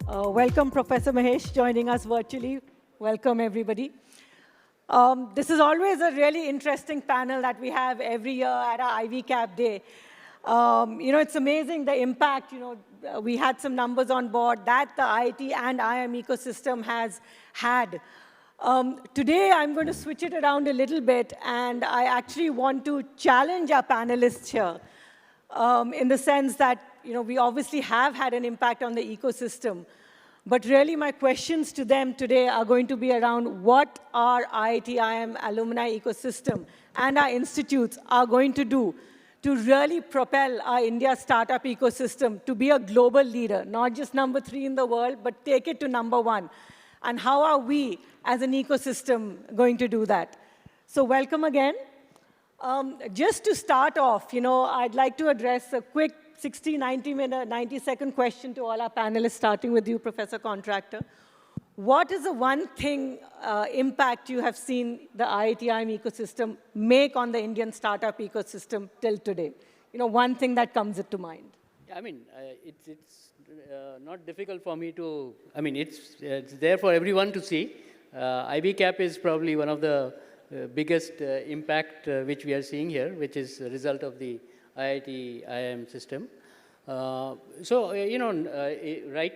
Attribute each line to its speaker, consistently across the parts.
Speaker 1: Welcome, Professor Mahesh, joining us virtually. Welcome, everybody. This is always a really interesting panel that we have every year at our IvyCap Day. It's amazing the impact, we had some numbers on board that the IIT and IIM ecosystem has had. Today, I'm going to switch it around a little bit, and I actually want to challenge our panelists here in the sense that, we obviously have had an impact on the ecosystem. But really, my questions to them today are going to be around what our IIT IIM alumni ecosystem and our institutes are going to do to really propel our India startup ecosystem to be a global leader, not just number 3 in the world, but take it to number 1. And how are we, as an ecosystem, going to do that? So welcome again. Just to start off, I'd like to address a quick 90-second question to all our panelists, starting with you, Professor Contractor. What is the one thing impact you have seen the IIT-IIM ecosystem make on the Indian startup ecosystem till today? One thing that comes to mind.
Speaker 2: I mean, it's not difficult for me to, it's there for everyone to see. IvyCap is probably one of the biggest impact which we are seeing here, which is a result of the IIT IIM system. Right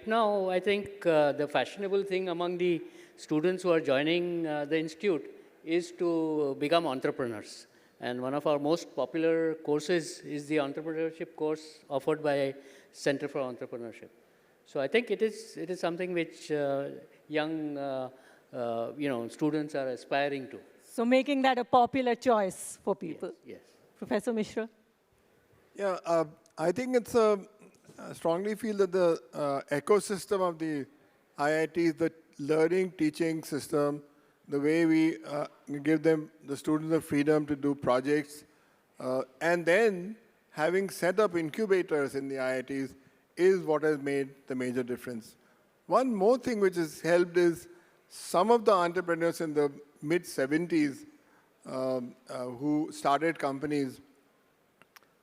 Speaker 2: now, I think the fashionable thing among the students who are joining the institute is to become entrepreneurs. And one of our most popular courses is the entrepreneurship course offered by Center for Entrepreneurship. So I think it is something which young students are aspiring to.
Speaker 1: So making that a popular choice for people.
Speaker 2: Yes.
Speaker 1: Professor Misra?
Speaker 3: Yeah, I think it's I strongly feel that the ecosystem of the IIT, the learning, teaching system, the way we give them, the students, the freedom to do projects, and then having set up incubators in the IITs is what has made the major difference. One more thing which has helped is some of the entrepreneurs in the mid-70s who started companies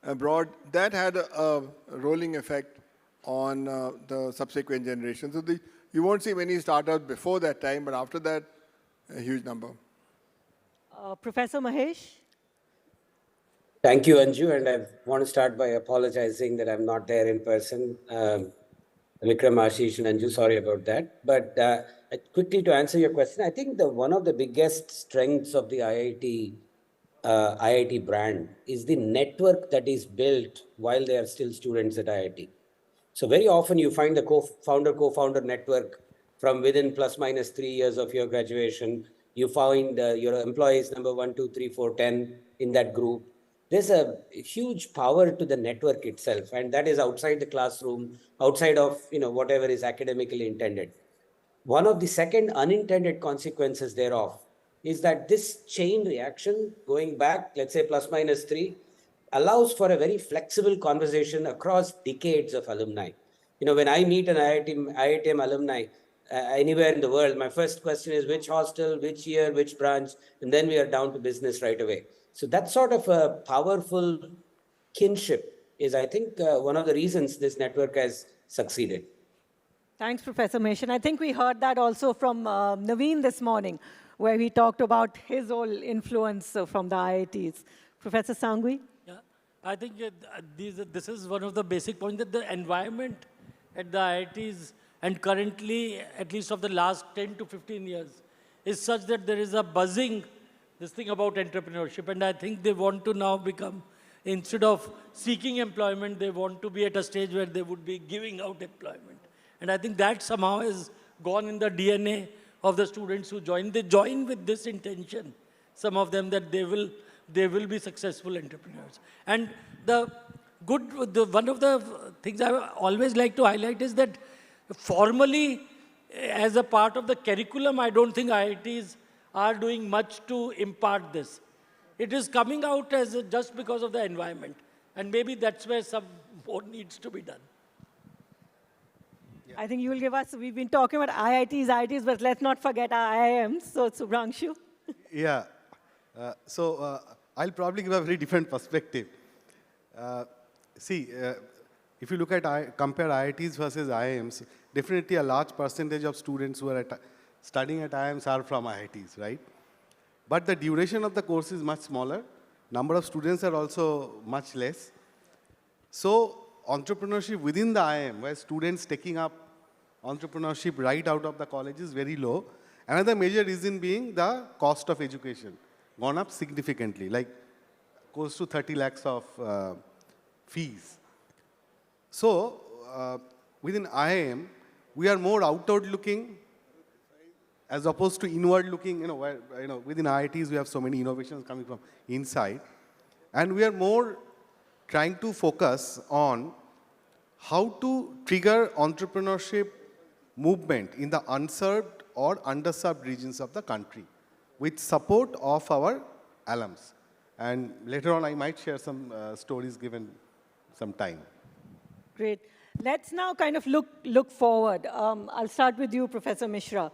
Speaker 3: abroad, that had a rolling effect on the subsequent generations. So you won't see many startups before that time, but after that, a huge number.
Speaker 1: Professor Mahesh?
Speaker 4: Thank you, Anju, and I want to start by apologizing that I'm not there in person. Vikram, Ashish, and Anju, sorry about that. But quickly to answer your question, I think one of the biggest strengths of the IIT brand is the network that is built while they are still students at IIT. So very often you find the co-founder network from within plus minus 3 years of your graduation. You find your employees number 1, 2, 3, 4, 10 in that group. There's a huge power to the network itself, and that is outside the classroom, outside of whatever is academically intended. One of the second unintended consequences thereof is that this chain reaction going back, let's say plus minus 3, allows for a very flexible conversation across decades of alumni. When I meet an IITM alumni anywhere in the world, my first question is which hostel, which year, which branch, and then we are down to business right away. So that sort of a powerful kinship is, I think, one of the reasons this network has succeeded.
Speaker 1: Thanks, Professor Mahesh. And I think we heard that also from Naveen this morning, where he talked about his whole influence from the IITs. Professor Sanghi?
Speaker 5: Yeah, I think this is one of the basic points, that the environment at the IITs and currently, at least of the last 10 to 15 years, is such that there is a buzzing, this thing about entrepreneurship. And I think they want to now become, instead of seeking employment, they want to be at a stage where they would be giving out employment. And I think that somehow has gone in the DNA of the students who join. They join with this intention, some of them, that they will be successful entrepreneurs. And one of the things I always like to highlight is that formally, as a part of the curriculum, I don't think IITs are doing much to impart this. It is coming out as just because of the environment. And maybe that's where some more needs to be done.
Speaker 1: Yeah. I think you will give us, we've been talking about IITs, but let's not forget our IIMs. So, Subhrangshu.
Speaker 6: Yeah. I'll probably give a very different perspective. If you look at compare IITs versus IIMs, definitely a large percentage of students who are studying at IIMs are from IITs, right? But the duration of the course is much smaller. Number of students are also much less. So entrepreneurship within the IIM, where students taking up entrepreneurship right out of the college is very low. Another major reason being the cost of education, gone up significantly, like close to 30 lakhs of fees. So within IIM, we are more outward looking as opposed to inward looking, where, within IITs, we have so many innovations coming from inside. And we are more trying to focus on how to trigger entrepreneurship movement in the unserved or underserved regions of the country with support of our alums. And later on, I might share some stories given some time.
Speaker 1: Great. Let's now kind of look forward. I'll start with you, Professor Misra.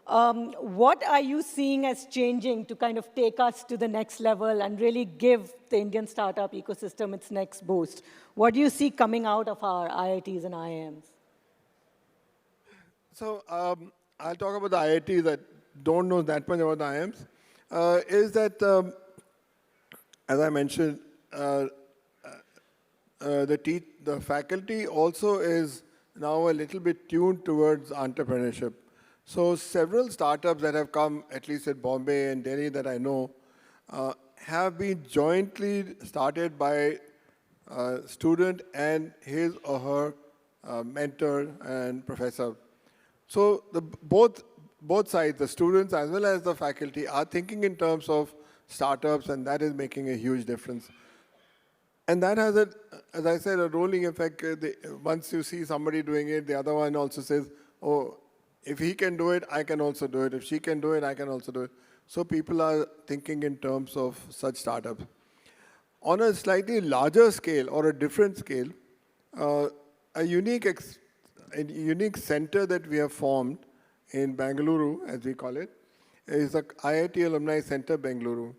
Speaker 1: What are you seeing as changing to kind of take us to the next level and really give the Indian startup ecosystem its next boost? What do you see coming out of our IITs and IIMs?
Speaker 3: So I'll talk about the IITs that don't know that much about the IIMs. Is that, as I mentioned, the faculty also is now a little bit tuned towards entrepreneurship. So several startups that have come, at least at Bombay and Delhi that I know, have been jointly started by a student and his or her mentor and professor. So both sides, the students as well as the faculty, are thinking in terms of startups, and that is making a huge difference. And that has, as I said, a rolling effect. Once you see somebody doing it, the other one also says, oh, if he can do it, I can also do it. If she can do it, I can also do it. So people are thinking in terms of such startups. On a slightly larger scale or a different scale, a unique center that we have formed in Bengaluru, as we call it, is the IIT Alumni Center, Bengaluru.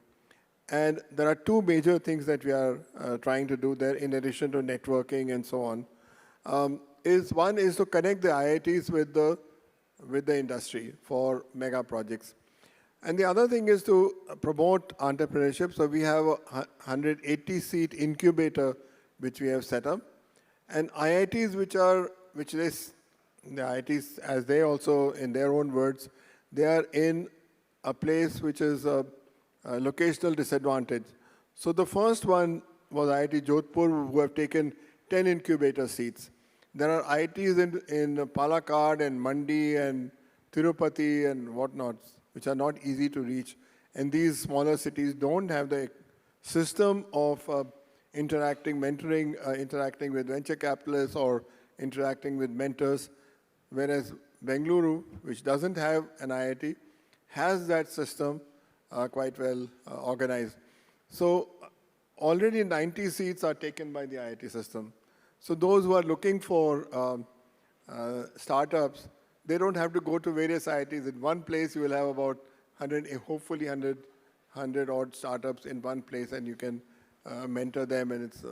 Speaker 3: And there are two major things that we are trying to do there, in addition to networking and so on. One is to connect the IITs with the industry for mega projects. And the other thing is to promote entrepreneurship. So we have a 180-seat incubator which we have set up. And IITs the IITs, as they also, in their own words, they are in a place which is a locational disadvantage. So the first one was IIT Jodhpur, who have taken 10 incubator seats. There are IITs in Palakkad and Mandi and Tirupati and whatnot, which are not easy to reach. And these smaller cities don't have the system of interacting with venture capitalists or interacting with mentors, whereas Bengaluru, which doesn't have an IIT, has that system quite well organized. So already 90 seats are taken by the IIT system. So those who are looking for startups, they don't have to go to various IITs. In one place, you will have about 100 odd startups in one place, and you can mentor them, and it's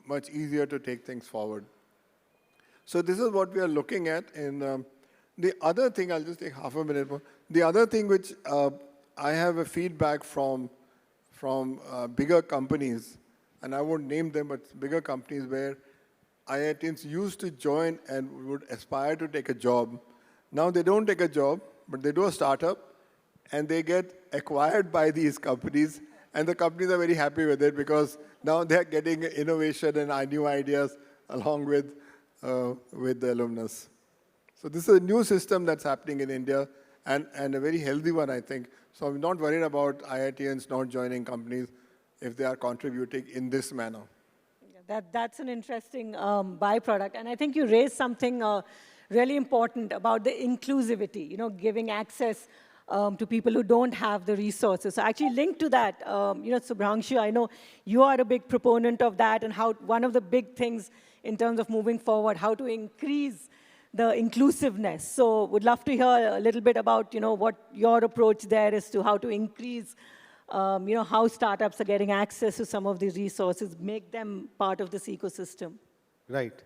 Speaker 3: much easier to take things forward. So this is what we are looking at. And the other thing, I'll just take half a minute more. The other thing which I have a feedback from bigger companies, and I won't name them, but bigger companies where IITians used to join and would aspire to take a job. Now they don't take a job, but they do a startup, and they get acquired by these companies, and the companies are very happy with it because now they're getting innovation and new ideas along with the alumnus. So this is a new system that's happening in India, and a very healthy one, I think. So I'm not worried about IITians not joining companies if they are contributing in this manner.
Speaker 1: That's an interesting byproduct. And I think you raised something really important about the inclusivity, giving access to people who don't have the resources. So actually linked to that, Subhrangshu, I know you are a big proponent of that, and how one of the big things in terms of moving forward, how to increase the inclusiveness. So would love to hear a little bit about, what your approach there is to how to increase how startups are getting access to some of these resources, make them part of this ecosystem.
Speaker 6: Right.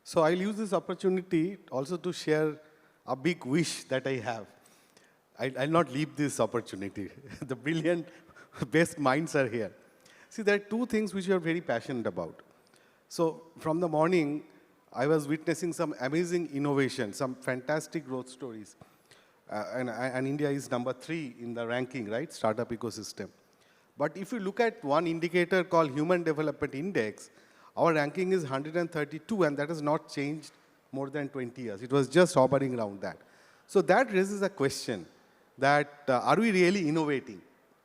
Speaker 6: So I'll use this opportunity also to share a big wish that I have. I'll not leave this opportunity. The brilliant, best minds are here. See, there are two things which we are very passionate about. So from the morning, I was witnessing some amazing innovation, some fantastic growth stories. And India is number 3 in the ranking, right? Startup ecosystem. But if you look at one indicator called Human Development Index, our ranking is 132, and that has not changed more than 20 years. It was just hovering around that. So that raises a question that are we really innovating,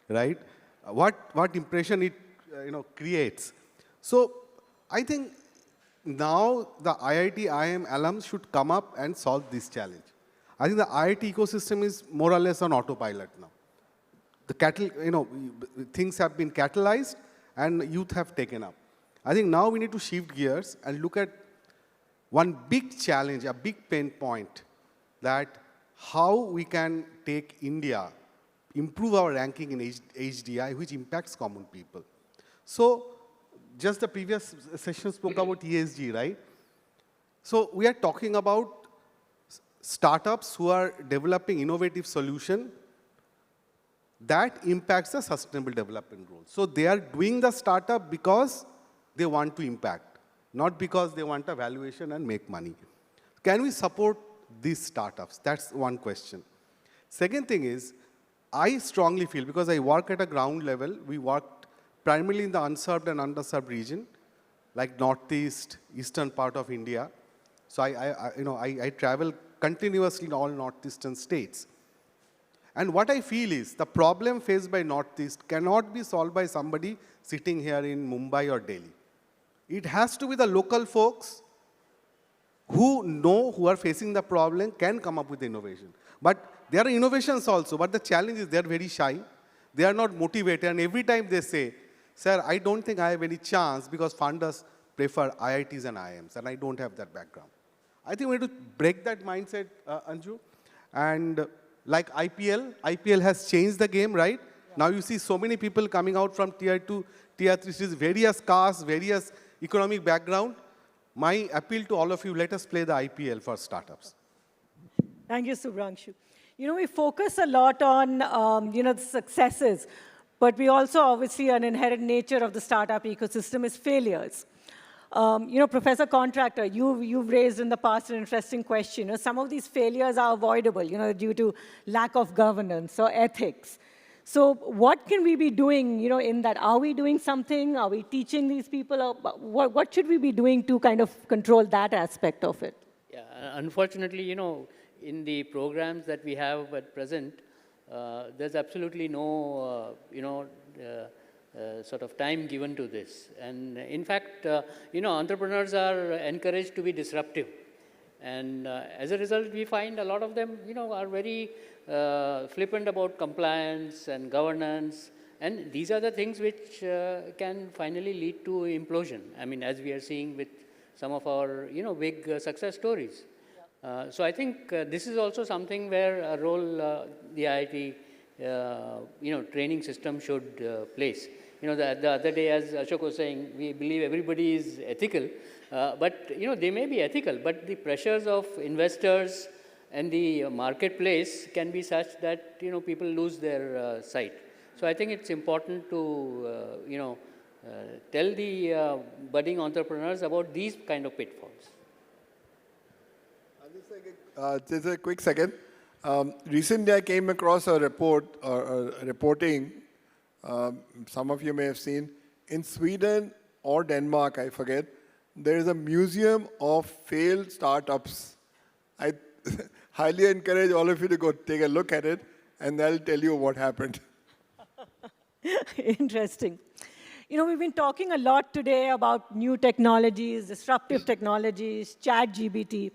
Speaker 6: right? What impression it creates? So I think now the IIT IIM alums should come up and solve this challenge. I think the IIT ecosystem is more or less on autopilot now. Things have been catalyzed and youth have taken up. I think now we need to shift gears and look at one big challenge, a big pain point, that how we can take India, improve our ranking in HDI, which impacts common people. So just the previous session spoke about ESG, right? So we are talking about startups who are developing innovative solution that impacts the sustainable development goals. So they are doing the startup because they want to impact, not because they want a valuation and make money. Can we support these startups? That's one question. Second thing is, I strongly feel, because I work at a ground level, we worked primarily in the unserved and underserved region, like Northeast, Eastern part of India. So I travel continuously in all Northeastern states. And what I feel is, the problem faced by Northeast cannot be solved by somebody sitting here in Mumbai or Delhi. It has to be the local folks who are facing the problem, can come up with innovation. But there are innovations also, but the challenge is they are very shy. They are not motivated, and every time they say, sir, I don't think I have any chance because funders prefer IITs and IIMs, and I don't have that background. I think we need to break that mindset, Anju. And like IPL has changed the game, right? Yeah. Now you see so many people coming out from tier 2, tier 3 cities, various castes, various economic background. My appeal to all of you, let us play the IPL for startups.
Speaker 1: Thank you, Subhrangshu. We focus a lot on, the successes, but we also, obviously, an inherent nature of the startup ecosystem is failures. Professor Contractor, you've raised in the past an interesting question. Some of these failures are avoidable, due to lack of governance or ethics. So what can we be doing, in that? Are we doing something? Are we teaching these people? Or what should we be doing to kind of control that aspect of it?
Speaker 2: Yeah, unfortunately, in the programs that we have at present, there's absolutely no, sort of time given to this. And in fact, entrepreneurs are encouraged to be disruptive. And as a result, we find a lot of them, are very flippant about compliance and governance. And these are the things which can finally lead to implosion. I mean, as we are seeing with some of our, big success stories. So I think this is also something where a role the IIT, training system should place. The other day, as Ashok was saying, we believe everybody is ethical, but, they may be ethical, but the pressures of investors and the marketplace can be such that, people lose their sight. So I think it's important to, tell the budding entrepreneurs about these kind of pitfalls.
Speaker 3: Just a quick second. Recently, I came across a report, reporting, some of you may have seen, in Sweden or Denmark, I forget, there is a museum of failed startups. I highly encourage all of you to go take a look at it, and they'll tell you what happened.
Speaker 1: Interesting. We've been talking a lot today about new technologies, disruptive technologies, ChatGPT.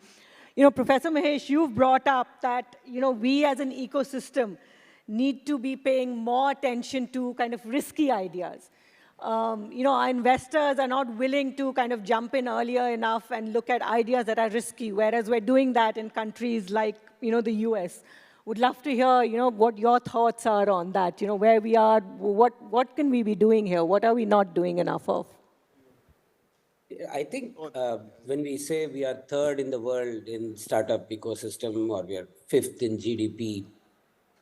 Speaker 1: Professor Mahesh, you've brought up that, we as an ecosystem need to be paying more attention to kind of risky ideas. Our investors are not willing to kind of jump in earlier enough and look at ideas that are risky, whereas we're doing that in countries like, the US. Would love to hear, what your thoughts are on that, where we are, what can we be doing here? What are we not doing enough of?
Speaker 4: I think when we say we are third in the world in startup ecosystem or we are fifth in GDP,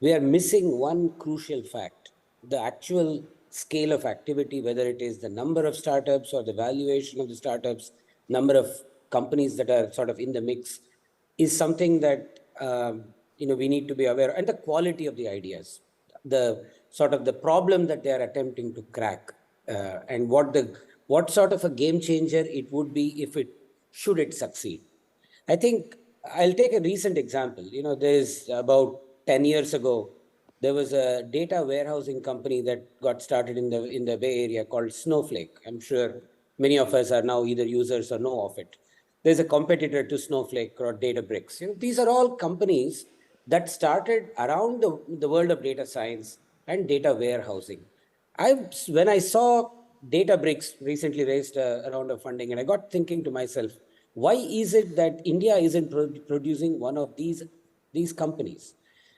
Speaker 4: we are missing one crucial fact. The actual scale of activity, whether it is the number of startups or the valuation of the startups, number of companies that are sort of in the mix, is something that we need to be aware of, and the quality of the ideas, the sort of the problem that they are attempting to crack, and what sort of a game changer it would be if it should it succeed. I think I'll take a recent example. There's about 10 years ago, there was a data warehousing company that got started in the Bay Area called Snowflake. I'm sure many of us are now either users or know of it. There's a competitor to Snowflake called Databricks. These are all companies that started around the world of data science and data warehousing. When I saw Databricks recently raised a round of funding, and I got thinking to myself, why is it that India isn't producing one of these companies?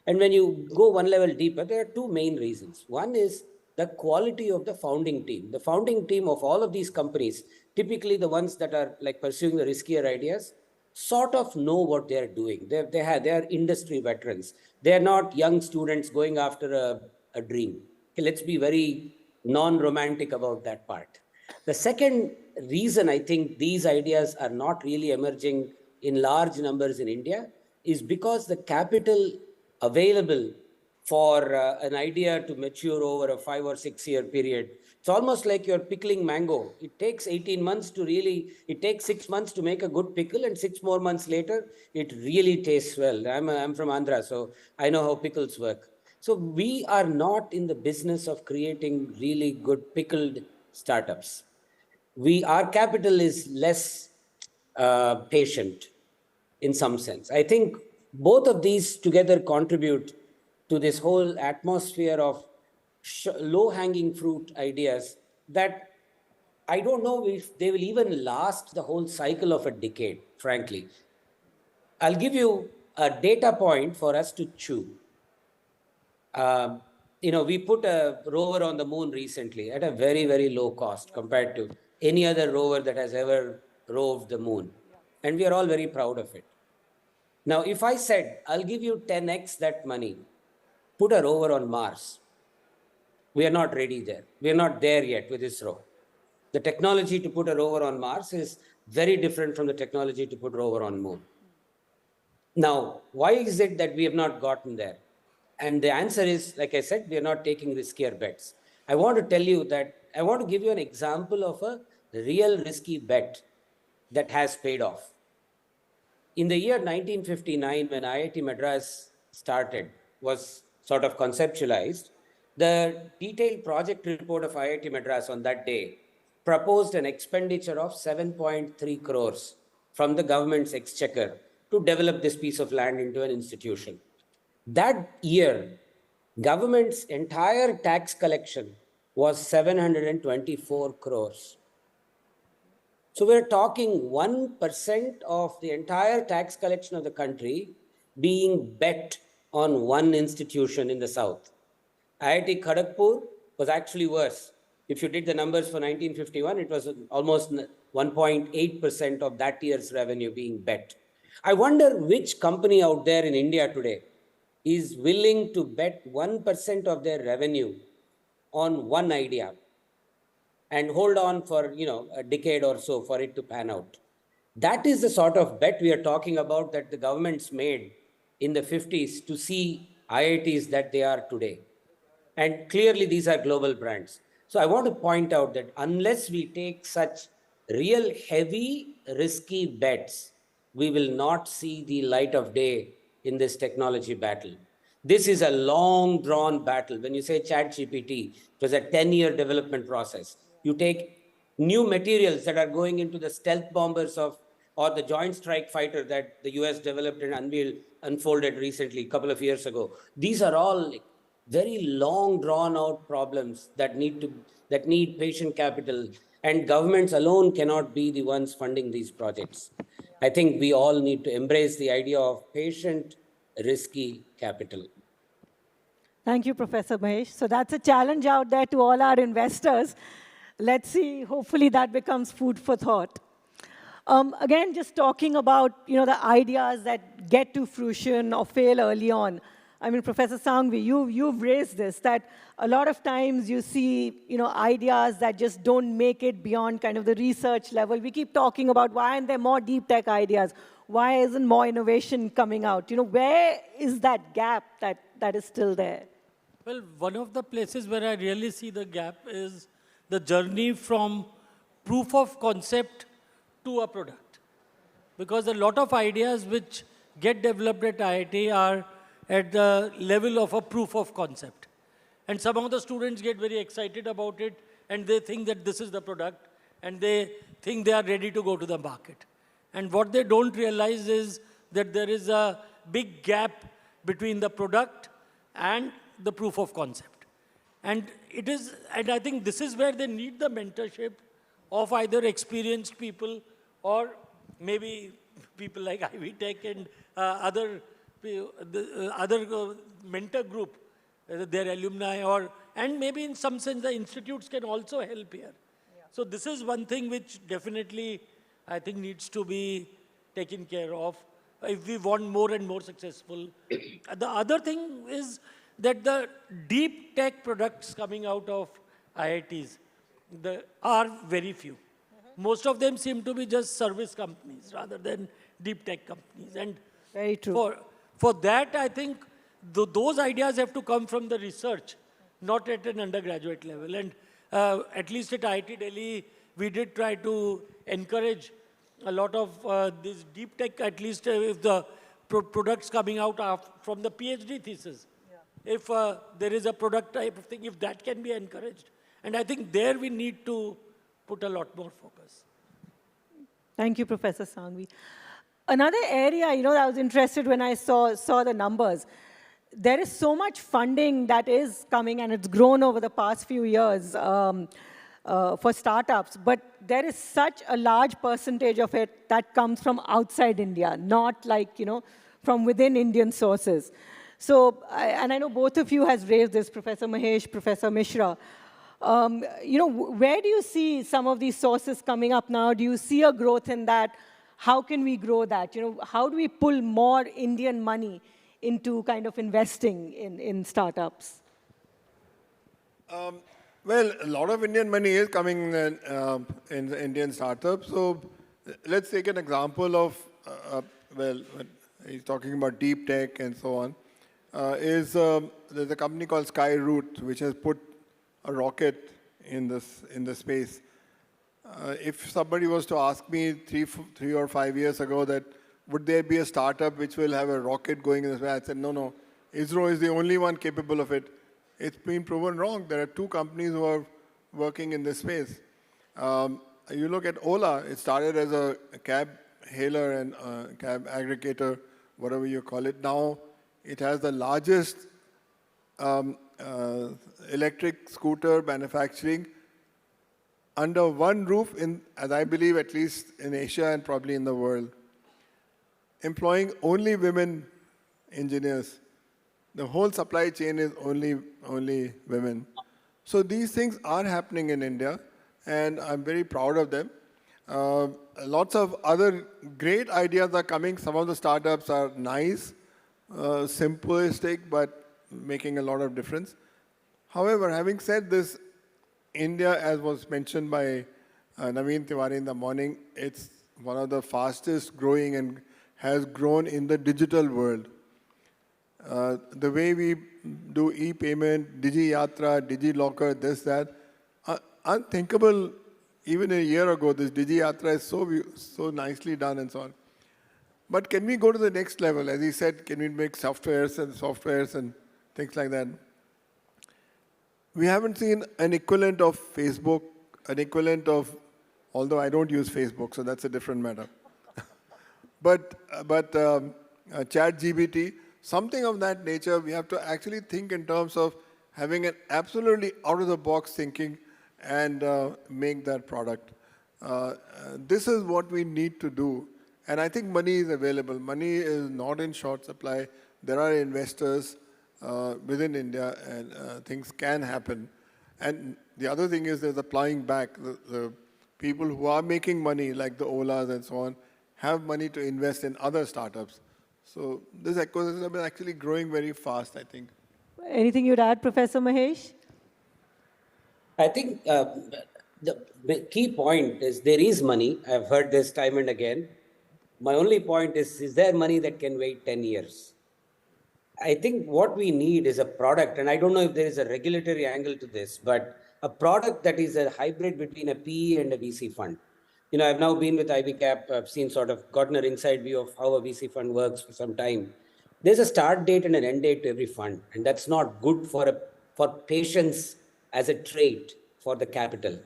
Speaker 4: And when you go one level deeper, there are two main reasons. One is the quality of the founding team. The founding team of all of these companies, typically the ones that are like pursuing the riskier ideas, sort of know what they're doing. They are industry veterans. They're not young students going after a dream. Okay, let's be very non-romantic about that part. The second reason I think these ideas are not really emerging in large numbers in India is because the capital available for an idea to mature over a 5 or 6 year period. It's almost like you're pickling mango. It takes 18 months to it takes 6 months to make a good pickle, and 6 more months later, it really tastes well. I'm from Andhra, so I know how pickles work. So we are not in the business of creating really good pickled startups. Our capital is less patient in some sense. I think both of these together contribute to this whole atmosphere of low-hanging fruit ideas that I don't know if they will even last the whole cycle of a decade, frankly. I'll give you a data point for us to chew. We put a rover on the moon recently at a very, very low cost compared to any other rover that has ever roved the moon. And we are all very proud of it. Now, if I said, I'll give you 10x that money, put a rover on Mars, we are not ready there. We are not there yet with ISRO. The technology to put a rover on Mars is very different from the technology to put a rover on moon. Now, why is it that we have not gotten there? And the answer is, like I said, we are not taking riskier bets. I want to tell you that, I want to give you an example of a real risky bet that has paid off. In the year 1959, when IIT Madras was sort of conceptualized, the detailed project report of IIT Madras on that day proposed an expenditure of 7.3 crores from the government's exchequer to develop this piece of land into an institution. That year, government's entire tax collection was 724 crores. So we're talking 1% of the entire tax collection of the country being bet on one institution in the south. IIT Kharagpur was actually worse. If you did the numbers for 1951, it was almost 1.8% of that year's revenue being bet. I wonder which company out there in India today is willing to bet 1% of their revenue on one idea and hold on for a decade or so for it to pan out. That is the sort of bet we are talking about that the governments made in the 50s to see IITs that they are today. And clearly these are global brands. So I want to point out that unless we take such real heavy, risky bets, we will not see the light of day in this technology battle. This is a long drawn battle. When you say ChatGPT, it was a 10-year development process. You take new materials that are going into the stealth bombers or the Joint Strike Fighter that the US developed and unfolded recently, a couple of years ago. These are all very long drawn out problems that need patient capital, and governments alone cannot be the ones funding these projects. I think we all need to embrace the idea of patient, risky capital.
Speaker 1: Thank you, Professor Mahesh. So that's a challenge out there to all our investors. let's see, hopefully that becomes food for thought. Again, just talking about the ideas that get to fruition or fail early on. I mean, Professor Sanghi, you've raised this, that a lot of times you see ideas that just don't make it beyond kind of the research level. We keep talking about why aren't there more deep tech ideas? Why isn't more innovation coming out? Where is that gap that is still there?
Speaker 5: Well, one of the places where I really see the gap is the journey from proof of concept to a product. Because a lot of ideas which get developed at IIT are at the level of a proof of concept. And some of the students get very excited about it, and they think that this is the product, and they think they are ready to go to the market. And what they don't realize is that there is a big gap between the product and the proof of concept. And I think this is where they need the mentorship of either experienced people or maybe people like IvyTech and other mentor group, their alumni, and maybe in some sense the institutes can also help here. Yeah. So this is one thing which definitely I think needs to be taken care of if we want more and more successful. The other thing is that the deep tech products coming out of IITs are very few. Most of them seem to be just service companies rather than deep tech companies. And
Speaker 1: very true.
Speaker 5: For that, I think those ideas have to come from the research, not at an undergraduate level. And at least at IIT Delhi, we did try to encourage a lot of this deep tech, at least if the products coming out from the PhD thesis. Yeah. If there is a product type of thing, if that can be encouraged. And I think there we need to put a lot more focus.
Speaker 1: Thank you, Professor Sanghi. Another area, that I was interested when I saw the numbers. There is so much funding that is coming, and it's grown over the past few years for startups. But there is such a large percentage of it that comes from outside India, not like, from within Indian sources. So, and I know both of you has raised this, Professor Mahesh, Professor Misra. Where do you see some of these sources coming up now? Do you see a growth in that? How can we grow that? How do we pull more Indian money into kind of investing in startups?
Speaker 3: Well, a lot of Indian money is coming in Indian startups. So let's take an example of, when he's talking about deep tech and so on, there's a company called Skyroot, which has put a rocket in the space. If somebody was to ask me 3 or 5 years ago that would there be a startup which will have a rocket going in this way, I said, no. ISRO is the only one capable of it. It's been proven wrong. There are 2 companies who are working in this space. You look at Ola, it started as a cab hailer and cab aggregator, whatever you call it. Now it has the largest electric scooter manufacturing under one roof, as I believe, at least in Asia and probably in the world, employing only women engineers. The whole supply chain is only women. So these things are happening in India, and I'm very proud of them. Lots of other great ideas are coming. Some of the startups are nice, simplistic, but making a lot of difference. However, having said this, India, as was mentioned by Naveen Tiwari in the morning, it's one of the fastest growing and has grown in the digital world. The way we do e-payment, Digi-Yatra, Digi-Locker, this, that, unthinkable even a year ago. This Digi-Yatra is so nicely done and so on. But can we go to the next level? As he said, can we make softwares and things like that? We haven't seen an equivalent of Facebook, an equivalent of, although I don't use Facebook, so that's a different matter. but ChatGPT, something of that nature, we have to actually think in terms of having an absolutely out-of-the-box thinking and make that product. This is what we need to do. And I think money is available. Money is not in short supply. There are investors within India, and things can happen. And the other thing is there's applying back. The people who are making money, like the Olas and so on, have money to invest in other startups. So this ecosystem is actually growing very fast, I think.
Speaker 1: Anything you'd add, Professor Mahesh?
Speaker 4: I think the key point is there is money. I've heard this time and again. My only point is there money that can wait 10 years? I think what we need is a product, and I don't know if there is a regulatory angle to this, but a product that is a hybrid between a PE and a VC fund. You know, I've now been with IvyCap. I've seen sort of gotten an inside view of how a VC fund works for some time. There's a start date and an end date to every fund, and that's not good for patience as a trait for the capital.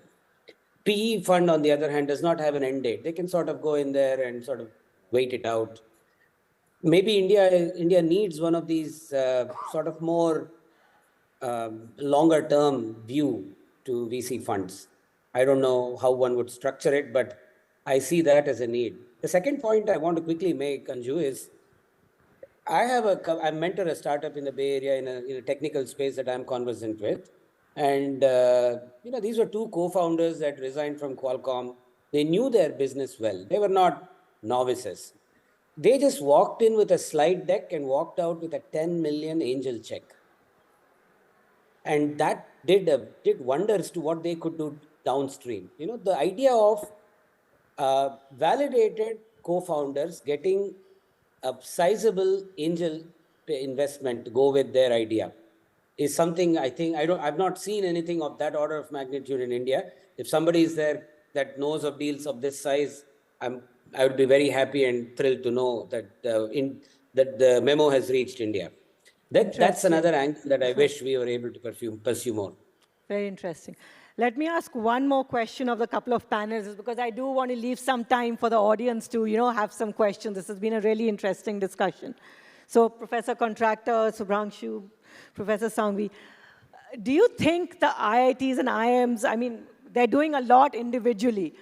Speaker 4: PE fund, on the other hand, does not have an end date. They can sort of go in there and sort of wait it out. Maybe India needs one of these sort of more longer term view to VC funds. I don't know how one would structure it, but I see that as a need. The second point I want to quickly make, Anju, is I mentor a startup in the Bay Area in a technical space that I'm conversant with. And, these were two co-founders that resigned from Qualcomm. They knew their business well. They were not novices. They just walked in with a slide deck and walked out with a 10 million angel check. And that did wonders to what they could do downstream. You know, the idea of validated co-founders getting a sizable angel investment to go with their idea is something I think I've not seen anything of that order of magnitude in India. If somebody is there that knows of deals of this size, I would be very happy and thrilled to know that that the memo has reached India. That's another angle that I wish we were able to pursue more.
Speaker 1: Very interesting. Let me ask one more question of the couple of panelists, because I do want to leave some time for the audience to, have some questions. This has been a really interesting discussion. So, Professor Contractor, Subhrangshu, Professor Sanghi, do you think the IITs and IIMs, I mean, they're doing a lot individually.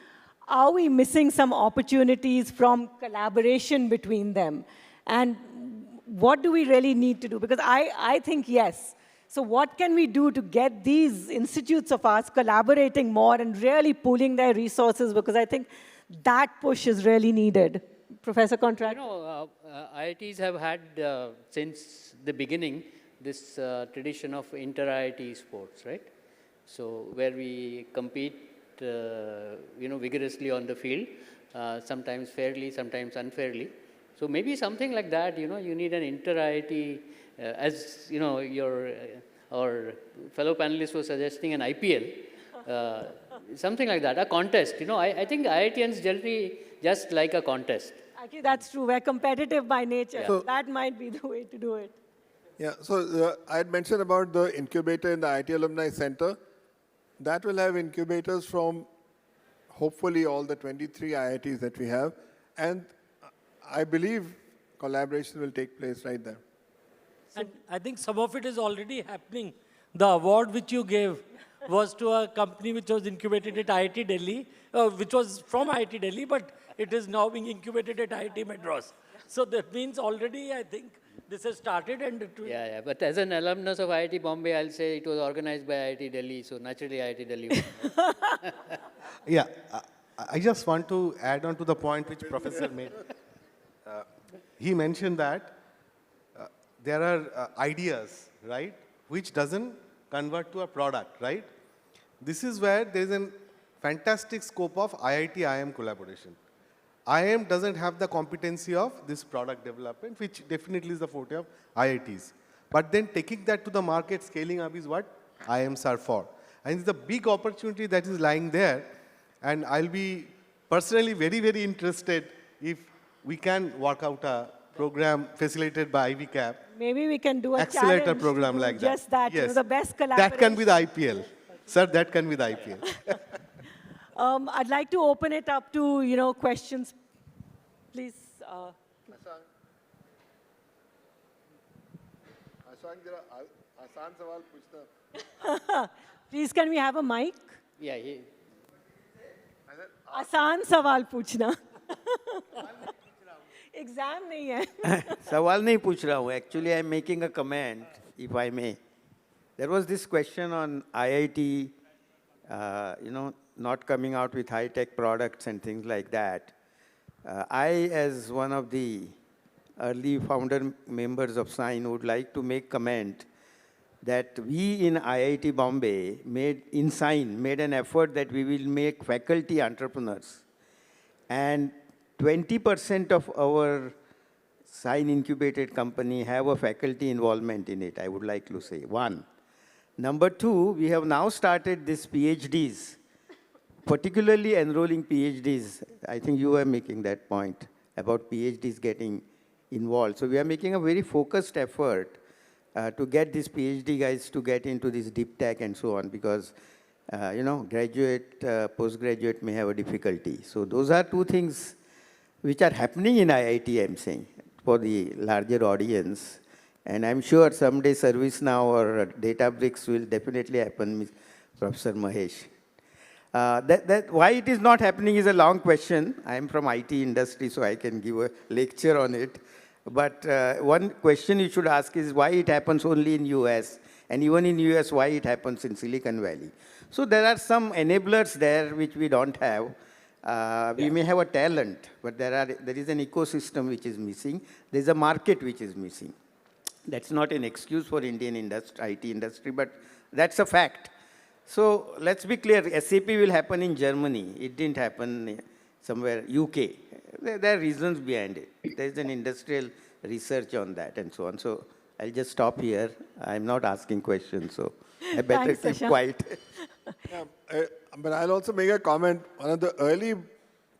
Speaker 1: Are we missing some opportunities from collaboration between them? And what do we really need to do? Because I think yes. So what can we do to get these institutes of ours collaborating more and really pooling their resources? Because I think that push is really needed. Professor Contractor?
Speaker 2: IITs have had, since the beginning, this tradition of inter-IIT sports, right? So where we compete, vigorously on the field, sometimes fairly, sometimes unfairly. So maybe something like that, you need an inter-IIT, as, our fellow panelists were suggesting an IPL, something like that, a contest. I think IITians generally just like a contest.
Speaker 1: Actually, that's true. We're competitive by nature.
Speaker 2: Yeah.
Speaker 1: So that might be the way to do it.
Speaker 3: Yeah, so I had mentioned about the incubator in the IIT Alumni Center. That will have incubators from hopefully all the 23 IITs that we have. And I believe collaboration will take place right there.
Speaker 5: And I think some of it is already happening. The award which you gave was to a company which was incubated at IIT Delhi, which was from IIT Delhi, but it is now being incubated at IIT Madras. So that means already, I think, this has started and it will...
Speaker 2: Yeah, but as an alumnus of IIT Bombay, I'll say it was organized by IIT Delhi, so naturally IIT Delhi.
Speaker 6: Yeah, I just want to add on to the point which Professor made. He mentioned that there are ideas, right, which doesn't convert to a product, right? This is where there is a fantastic scope of IIT-IIM collaboration. IIM doesn't have the competency of this product development, which definitely is the forte of IITs. But then taking that to the market, scaling up is what IIMs are for. And it's the big opportunity that is lying there. And I'll be personally very, very interested if we can work out a program facilitated by IvyCap.
Speaker 1: Maybe we can do a
Speaker 6: accelerator
Speaker 1: challenge
Speaker 6: program like that.
Speaker 1: just that.
Speaker 6: Yes.
Speaker 1: The best collaboration.
Speaker 6: That can be the IPL. Sir, that can be the IPL.
Speaker 1: I'd like to open it up to, questions. Please. Please, can we have a mic?
Speaker 2: Yeah.
Speaker 1: आसान सवाल पूछना. Exam नहीं है.
Speaker 7: सवाल नहीं पूछ रहा हूँ. Actually, I'm making a comment, if I may. There was this question on IIT not coming out with high-tech products and things like that. I, as one of the early founder members of Sign, would like to make comment that we in IIT Bombay made an effort that we will make faculty entrepreneurs. And 20% of our Sign incubated company have a faculty involvement in it, I would like to say, one. Number two, we have now started these PhDs, particularly enrolling PhDs. I think you were making that point about PhDs getting involved. So we are making a very focused effort to get these PhD guys to get into this deep tech and so on, because graduate, postgraduate may have a difficulty. So those are two things which are happening in IIT, I'm saying, for the larger audience. And I'm sure someday ServiceNow or Databricks will definitely happen, Professor Mahesh. Why it is not happening is a long question. I'm from IT industry, so I can give a lecture on it. But one question you should ask is why it happens only in US, and even in US, why it happens in Silicon Valley. So there are some enablers there which we don't have. We may have a talent, but there is an ecosystem which is missing. There's a market which is missing. That's not an excuse for Indian IT industry, but that's a fact. So let's be clear, SAP will happen in Germany. It didn't happen somewhere UK. There are reasons behind it. There's an industrial research on that and so on. So I'll just stop here. I'm not asking questions, so I better keep quiet.
Speaker 3: But I'll also make a comment. One of the early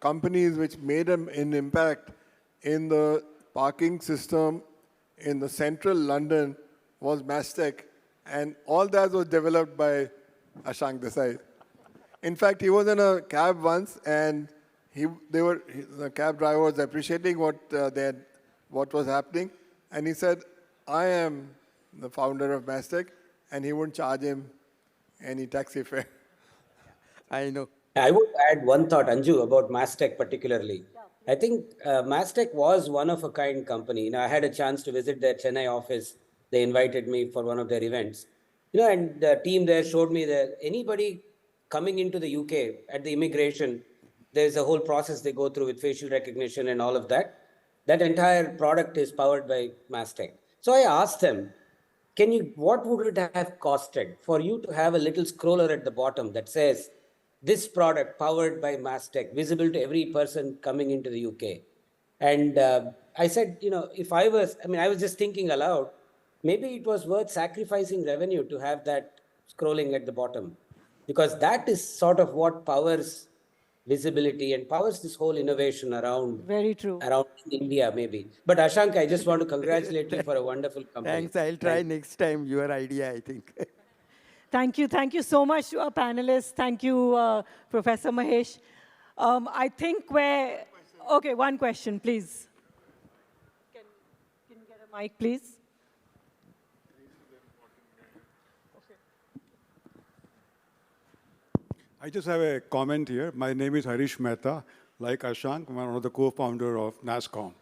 Speaker 3: companies which made an impact in the parking system in the central London was Mastech, and all that was developed by Ashank Desai. In fact, he was in a cab once, and the cab driver was appreciating what was happening, and he said, "I am the founder of Mastech," and he wouldn't charge him any taxi fare.
Speaker 7: I know.
Speaker 4: I would add one thought, Anju, about Mastech particularly. I think Mastech was one of a kind company. I had a chance to visit their Chennai office. They invited me for one of their events. And the team there showed me that anybody coming into the UK at the immigration, there's a whole process they go through with facial recognition and all of that. That entire product is powered by Mastech. So I asked them, what would it have costed for you to have a little scroller at the bottom that says, this product powered by Mastech, visible to every person coming into the UK? And I said, I was just thinking aloud, maybe it was worth sacrificing revenue to have that scrolling at the bottom, because that is sort of what powers visibility and powers this whole innovation around.
Speaker 1: Very true.
Speaker 4: Around India, maybe. But Ashank, I just want to congratulate you for a wonderful company.
Speaker 7: Thanks. I'll try next time your idea, I think.
Speaker 1: Thank you. Thank you so much to our panelists. Thank you, Professor Mahesh. I think okay, one question, please. Can you get a mic, please?
Speaker 8: I just have a comment here. My name is Harish Mehta. Like Ashank, I'm one of the co-founder of NASCOM.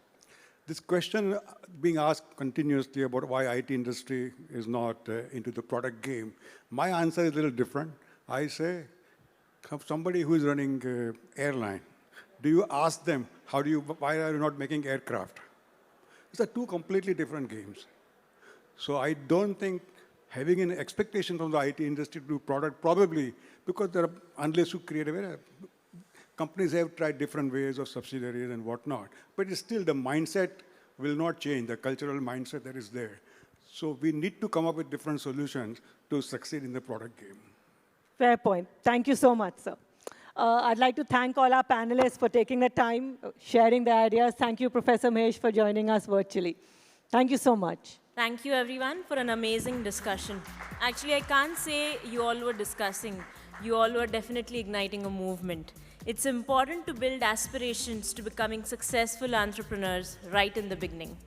Speaker 8: This question being asked continuously about why IT industry is not into the product game. My answer is a little different. I say, somebody who is running airline, do you ask them, why are you not making aircraft? These are two completely different games. So I don't think having an expectation from the IT industry to do product, probably, because unless you create companies have tried different ways of subsidiaries and whatnot, but it's still the mindset will not change, the cultural mindset that is there. So we need to come up with different solutions to succeed in the product game.
Speaker 1: Fair point. Thank you so much, sir. I'd like to thank all our panelists for taking the time, sharing their ideas. Thank you, Professor Mahesh, for joining us virtually. Thank you so much.
Speaker 9: Thank you, everyone, for an amazing discussion. Actually, I can't say you all were discussing. You all were definitely igniting a movement. It's important to build aspirations to becoming successful entrepreneurs right in the beginning.